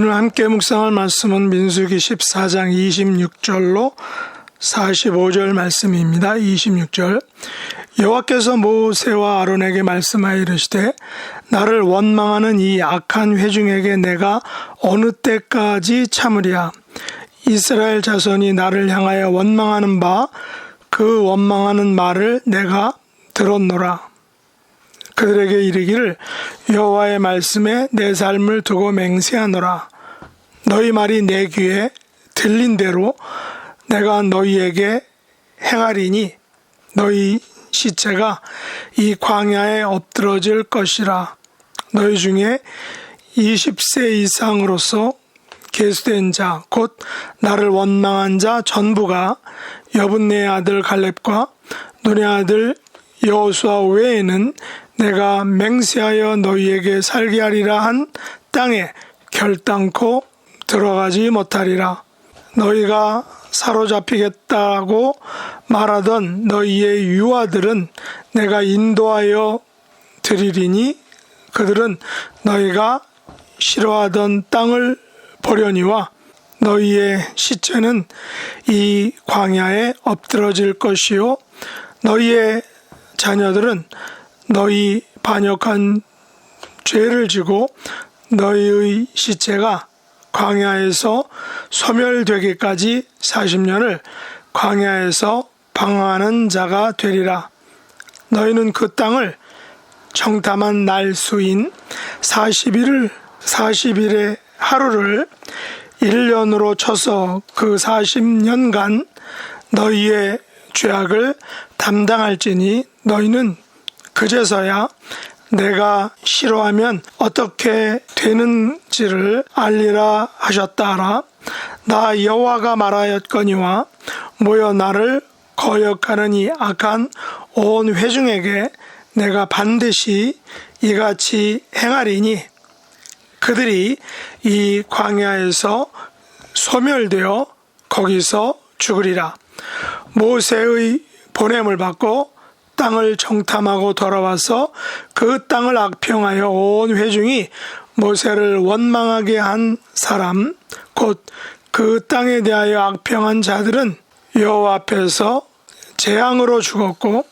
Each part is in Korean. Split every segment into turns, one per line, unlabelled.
오늘 함께 묵상할 말씀은 민수기 14장 26절로 45절 말씀입니다. 26절 여호와께서 모세와 아론에게 말씀하여 이르시되 나를 원망하는 이 악한 회중에게 내가 어느 때까지 참으랴. 이스라엘 자손이 나를 향하여 원망하는 바 그 원망하는 말을 내가 들었노라. 그들에게 이르기를 여호와의 말씀에 내 삶을 두고 맹세하노라. 너희 말이 내 귀에 들린 대로 내가 너희에게 행하리니 너희 시체가 이 광야에 엎드러질 것이라. 너희 중에 20세 이상으로서 계수된 자 곧 나를 원망한 자 전부가 여분네의 아들 갈렙과 눈의 아들 여호수아 외에는 내가 맹세하여 너희에게 살게 하리라 한 땅에 결단코 들어가지 못하리라. 너희가 사로잡히겠다고 말하던 너희의 유아들은 내가 인도하여 드리리니 그들은 너희가 싫어하던 땅을 보려니와 너희의 시체는 이 광야에 엎드러질 것이요 너희의 자녀들은 너희 반역한 죄를 지고 너희의 시체가 광야에서 소멸되기까지 40년을 광야에서 방황하는 자가 되리라. 너희는 그 땅을 정탐한 날 수인 40일의 하루를 1년으로 쳐서 그 40년간 너희의 죄악을 담당할지니 너희는 그제서야 내가 싫어하면 어떻게 되는지를 알리라 하셨다라. 나 여호와가 말하였거니와 모여 나를 거역하는 이 악한 온 회중에게 내가 반드시 이같이 행하리니 그들이 이 광야에서 소멸되어 거기서 죽으리라. 모세의 보냄을 받고 땅을 정탐하고 돌아와서 그 땅을 악평하여 온 회중이 모세를 원망하게 한 사람 곧 그 땅에 대하여 악평한 자들은 여호와 앞에서 재앙으로 죽었고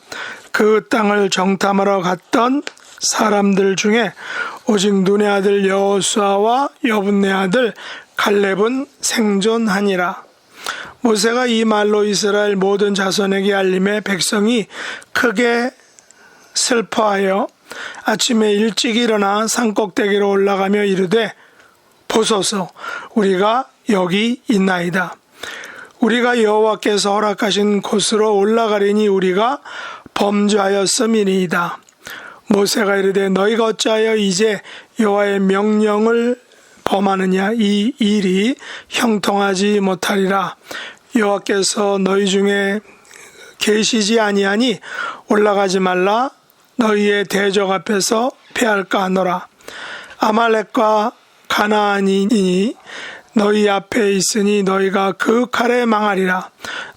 그 땅을 정탐하러 갔던 사람들 중에 오직 눈의 아들 여호수아와 여분네 아들 갈렙은 생존하니라. 모세가 이 말로 이스라엘 모든 자손에게 알림해 백성이 크게 슬퍼하여 아침에 일찍 일어나 산꼭대기로 올라가며 이르되 보소서 우리가 여기 있나이다. 우리가 여호와께서 허락하신 곳으로 올라가리니 우리가 범죄하였음이니이다. 모세가 이르되 너희가 어찌하여 이제 여호와의 명령을 범하느냐. 이 일이 형통하지 못하리라. 여호와께서 너희 중에 계시지 아니하니 올라가지 말라. 너희의 대적 앞에서 패할까 하노라. 아말렉과 가나안이니 너희 앞에 있으니 너희가 그 칼에 망하리라.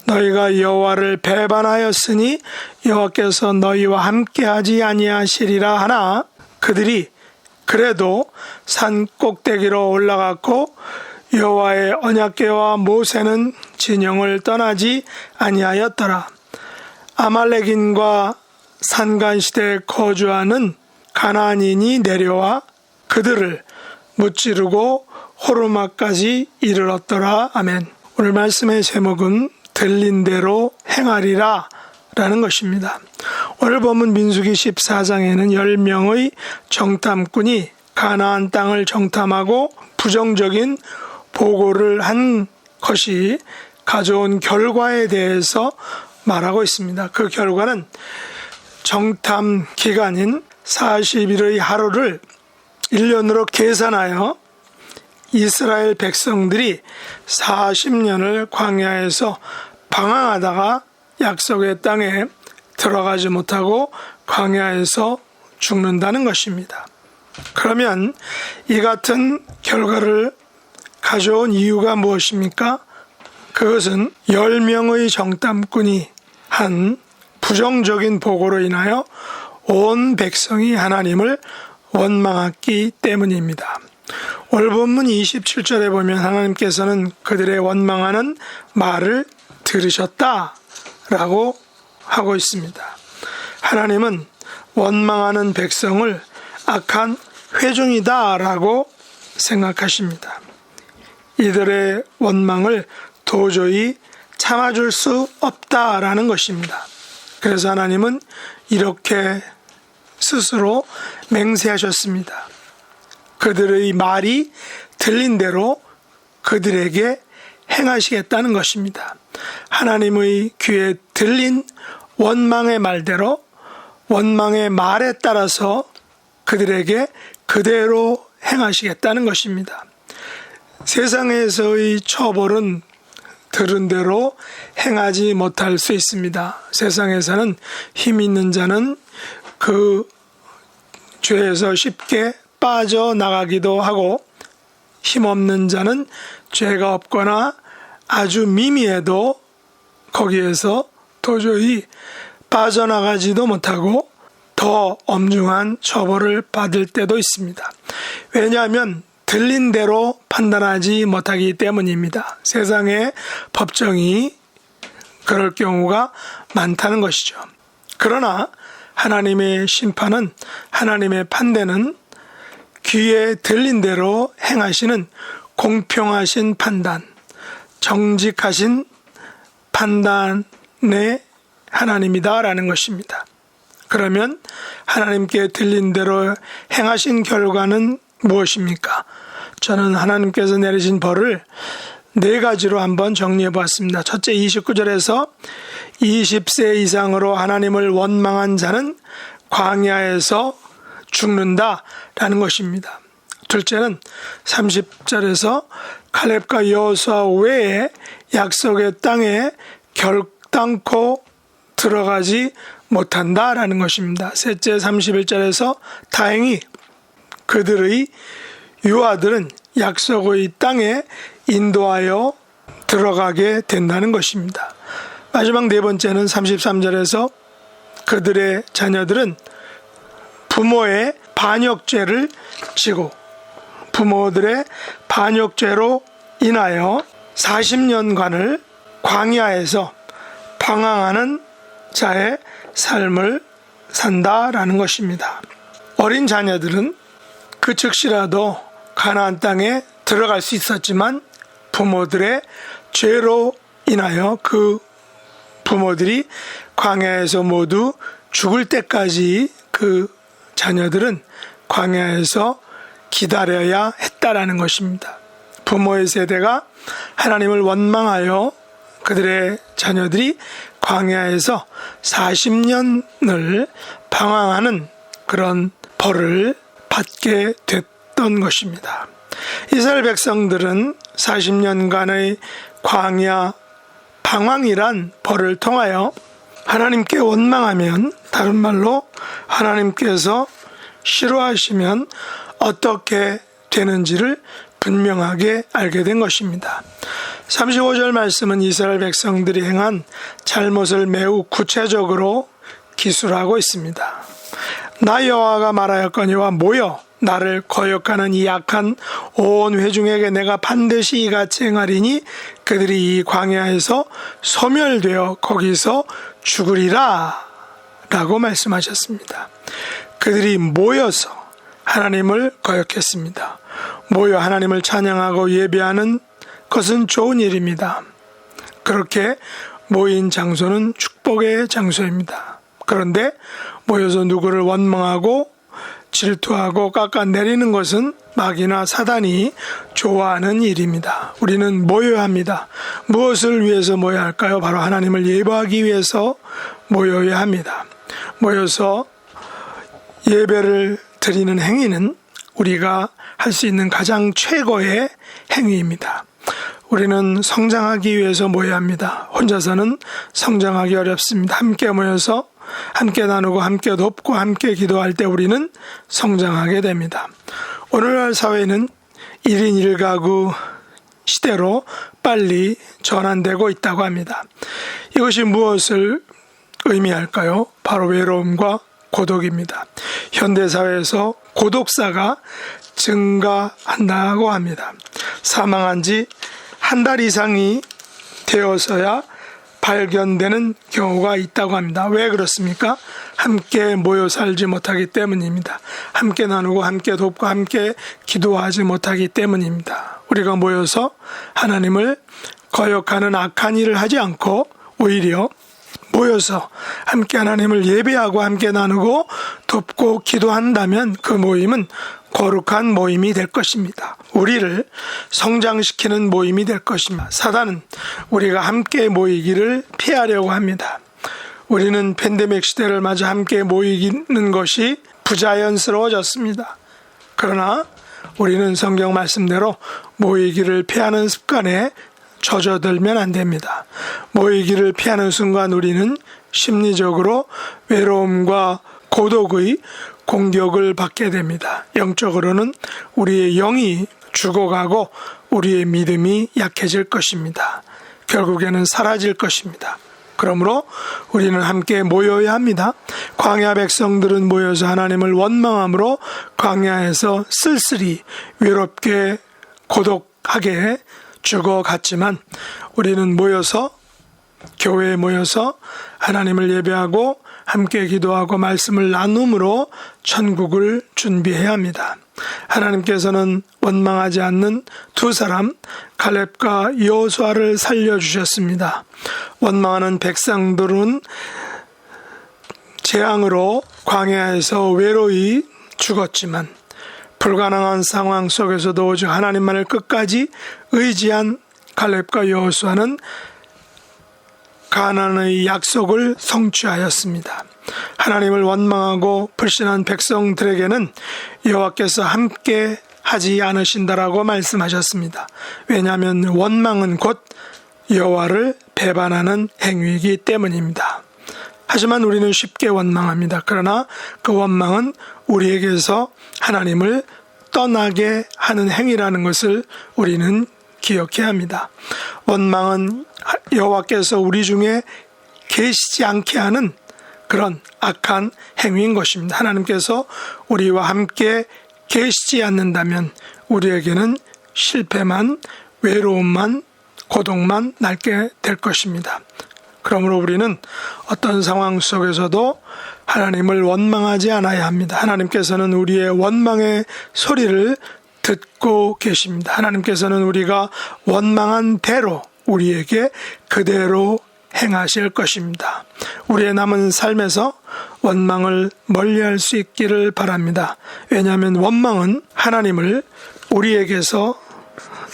너희가 여호와를 배반하였으니 여호와께서 너희와 함께하지 아니하시리라 하나 그들이 그래도 산 꼭대기로 올라갔고 여호와의 언약궤와 모세는 진영을 떠나지 아니하였더라. 아말렉인과 산간시대에 거주하는 가나안인이 내려와 그들을 무찌르고 호르마까지 이르렀더라. 아멘. 오늘 말씀의 제목은 들린 대로 행하리라 라는 것입니다. 오늘 본문 민수기 14장에는 10명의 정탐꾼이 가나안 땅을 정탐하고 부정적인 보고를 한 것이 가져온 결과에 대해서 말하고 있습니다. 그 결과는 정탐 기간인 40일의 하루를 1년으로 계산하여 이스라엘 백성들이 40년을 광야에서 방황하다가 약속의 땅에 들어가지 못하고 광야에서 죽는다는 것입니다. 그러면 이 같은 결과를 가져온 이유가 무엇입니까? 그것은 10명의 정탐꾼이 한 부정적인 보고로 인하여 온 백성이 하나님을 원망했기 때문입니다. 오늘 본문 27절에 보면 하나님께서는 그들의 원망하는 말을 들으셨다라고 하고 있습니다. 하나님은 원망하는 백성을 악한 회중이다라고 생각하십니다. 이들의 원망을 도저히 참아줄 수 없다라는 것입니다. 그래서 하나님은 이렇게 스스로 맹세하셨습니다. 그들의 말이 들린 대로 그들에게 행하시겠다는 것입니다. 하나님의 귀에 들린 원망의 말대로 원망의 말에 따라서 그들에게 그대로 행하시겠다는 것입니다. 세상에서의 처벌은 들은 대로 행하지 못할 수 있습니다. 세상에서는 힘 있는 자는 그 죄에서 쉽게 빠져나가기도 하고 힘없는 자는 죄가 없거나 아주 미미해도 거기에서 도저히 빠져나가지도 못하고 더 엄중한 처벌을 받을 때도 있습니다. 왜냐하면 들린 대로 판단하지 못하기 때문입니다. 세상의 법정이 그럴 경우가 많다는 것이죠. 그러나 하나님의 심판은, 하나님의 판대는 귀에 들린 대로 행하시는 공평하신 판단, 정직하신 판단의 하나님이다라는 것입니다. 그러면 하나님께 들린 대로 행하신 결과는 무엇입니까? 저는 하나님께서 내리신 벌을 4가지로 한번 정리해 보았습니다. 첫째, 29절에서 20세 이상으로 하나님을 원망한 자는 광야에서 죽는다라는 것입니다. 둘째는 30절에서 갈렙과 여호수아 외에 약속의 땅에 결단코 들어가지 못한다라는 것입니다. 셋째, 31절에서 다행히 그들의 유아들은 약속의 땅에 인도하여 들어가게 된다는 것입니다. 마지막 4번째는 33절에서 그들의 자녀들은 부모의 반역죄를 지고 부모들의 반역죄로 인하여 40년간을 광야에서 방황하는 자의 삶을 산다라는 것입니다. 어린 자녀들은 그 즉시라도 가나안 땅에 들어갈 수 있었지만 부모들의 죄로 인하여 그 부모들이 광야에서 모두 죽을 때까지 그 자녀들은 광야에서 기다려야 했다라는 것입니다. 부모의 세대가 하나님을 원망하여 그들의 자녀들이 광야에서 40년을 방황하는 그런 벌을 받게 됐던 것입니다. 이스라엘 백성들은 40년간의 광야 방황이란 벌을 통하여 하나님께 원망하면, 다른 말로 하나님께서 싫어하시면 어떻게 되는지를 분명하게 알게 된 것입니다. 35절 말씀은 이스라엘 백성들이 행한 잘못을 매우 구체적으로 기술하고 있습니다. 나 여호와가 말하였거니와 모여 나를 거역하는 이 악한 온 회중에게 내가 반드시 이같이 행하리니 그들이 이 광야에서 소멸되어 거기서 죽으리라 라고 말씀하셨습니다. 그들이 모여서 하나님을 거역했습니다. 모여 하나님을 찬양하고 예배하는 것은 좋은 일입니다. 그렇게 모인 장소는 축복의 장소입니다. 그런데 모여서 누구를 원망하고 질투하고 깎아내리는 것은 마귀나 사단이 좋아하는 일입니다. 우리는 모여야 합니다. 무엇을 위해서 모여야 할까요? 바로 하나님을 예배하기 위해서 모여야 합니다. 모여서 예배를 드리는 행위는 우리가 할 수 있는 가장 최고의 행위입니다. 우리는 성장하기 위해서 모여야 합니다. 혼자서는 성장하기 어렵습니다. 함께 모여서 함께 나누고 함께 돕고 함께 기도할 때 우리는 성장하게 됩니다. 오늘날 사회는 1인 1가구 시대로 빨리 전환되고 있다고 합니다. 이것이 무엇을 의미할까요? 바로 외로움과 고독입니다. 현대사회에서 고독사가 증가한다고 합니다. 사망한 지 한 달 이상이 되어서야 발견되는 경우가 있다고 합니다. 왜 그렇습니까? 함께 모여 살지 못하기 때문입니다. 함께 나누고 함께 돕고 함께 기도하지 못하기 때문입니다. 우리가 모여서 하나님을 거역하는 악한 일을 하지 않고 오히려 모여서 함께 하나님을 예배하고 함께 나누고 돕고 기도한다면 그 모임은 거룩한 모임이 될 것입니다. 우리를 성장시키는 모임이 될 것입니다. 사단은 우리가 함께 모이기를 피하려고 합니다. 우리는 팬데믹 시대를 맞아 함께 모이는 것이 부자연스러워졌습니다. 그러나 우리는 성경 말씀대로 모이기를 피하는 습관에 젖어들면 안 됩니다. 모이기를 피하는 순간 우리는 심리적으로 외로움과 고독의 공격을 받게 됩니다. 영적으로는 우리의 영이 죽어가고 우리의 믿음이 약해질 것입니다. 결국에는 사라질 것입니다. 그러므로 우리는 함께 모여야 합니다. 광야 백성들은 모여서 하나님을 원망함으로 광야에서 쓸쓸히 외롭게 고독하게 죽어갔지만 우리는 모여서 교회에 모여서 하나님을 예배하고 함께 기도하고 말씀을 나눔으로 천국을 준비해야 합니다. 하나님께서는 원망하지 않는 두 사람 갈렙과 여호수아를 살려주셨습니다. 원망하는 백성들은 재앙으로 광야에서 외로이 죽었지만 불가능한 상황 속에서도 오직 하나님만을 끝까지 의지한 갈렙과 여호수아는 가나안의 약속을 성취하였습니다. 하나님을 원망하고 불신한 백성들에게는 여호와께서 함께 하지 않으신다라고 말씀하셨습니다. 왜냐하면 원망은 곧 여호와를 배반하는 행위이기 때문입니다. 하지만 우리는 쉽게 원망합니다. 그러나 그 원망은 우리에게서 하나님을 떠나게 하는 행위라는 것을 우리는 기억해야 합니다. 원망은 여호와께서 우리 중에 계시지 않게 하는 그런 악한 행위인 것입니다. 하나님께서 우리와 함께 계시지 않는다면 우리에게는 실패만, 외로움만, 고독만 남게 될 것입니다. 그러므로 우리는 어떤 상황 속에서도 하나님을 원망하지 않아야 합니다. 하나님께서는 우리의 원망의 소리를 듣고 계십니다. 하나님께서는 우리가 원망한 대로 우리에게 그대로 행하실 것입니다. 우리의 남은 삶에서 원망을 멀리할 수 있기를 바랍니다. 왜냐하면 원망은 하나님을 우리에게서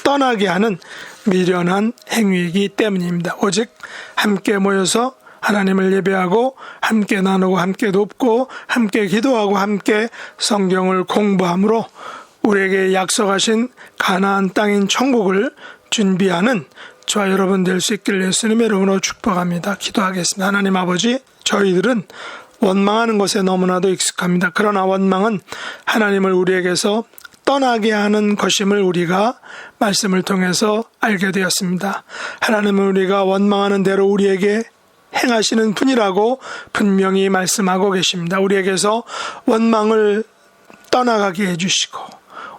떠나게 하는 미련한 행위이기 때문입니다. 오직 함께 모여서 하나님을 예배하고 함께 나누고 함께 돕고 함께 기도하고 함께 성경을 공부함으로 우리에게 약속하신 가나안 땅인 천국을 준비하는 저와 여러분 될 수 있기를 예수님의 이름으로 축복합니다. 기도하겠습니다. 하나님 아버지, 저희들은 원망하는 것에 너무나도 익숙합니다. 그러나 원망은 하나님을 우리에게서 떠나게 하는 것임을 우리가 말씀을 통해서 알게 되었습니다. 하나님은 우리가 원망하는 대로 우리에게 행하시는 분이라고 분명히 말씀하고 계십니다. 우리에게서 원망을 떠나가게 해주시고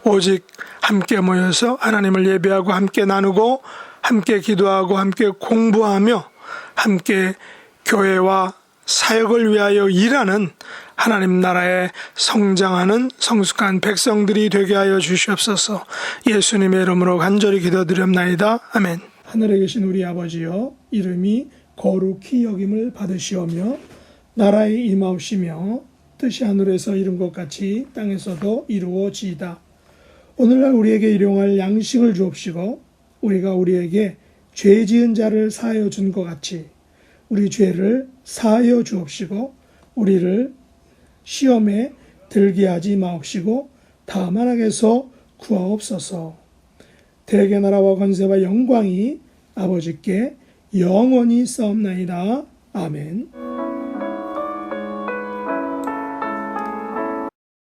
오직 함께 모여서 하나님을 예배하고 함께 나누고 함께 기도하고 함께 공부하며 함께 교회와 사역을 위하여 일하는 하나님 나라에 성장하는 성숙한 백성들이 되게 하여 주시옵소서. 예수님의 이름으로 간절히 기도드렸나이다. 아멘. 하늘에 계신 우리 아버지여, 이름이 거룩히 여김을 받으시오며 나라의 임하옵시며 뜻이 하늘에서 이룬 것 같이 땅에서도 이루어지이다. 오늘날 우리에게 일용할 양식을 주옵시고 우리가 우리에게 죄 지은 자를 사하여 준 것 같이 우리 죄를 사하여 주옵시고 우리를 시험에 들게 하지 마옵시고 다만 악에서 구하옵소서. 대개 나라와 권세와 영광이 아버지께 영원히 싸움나이다. 아멘.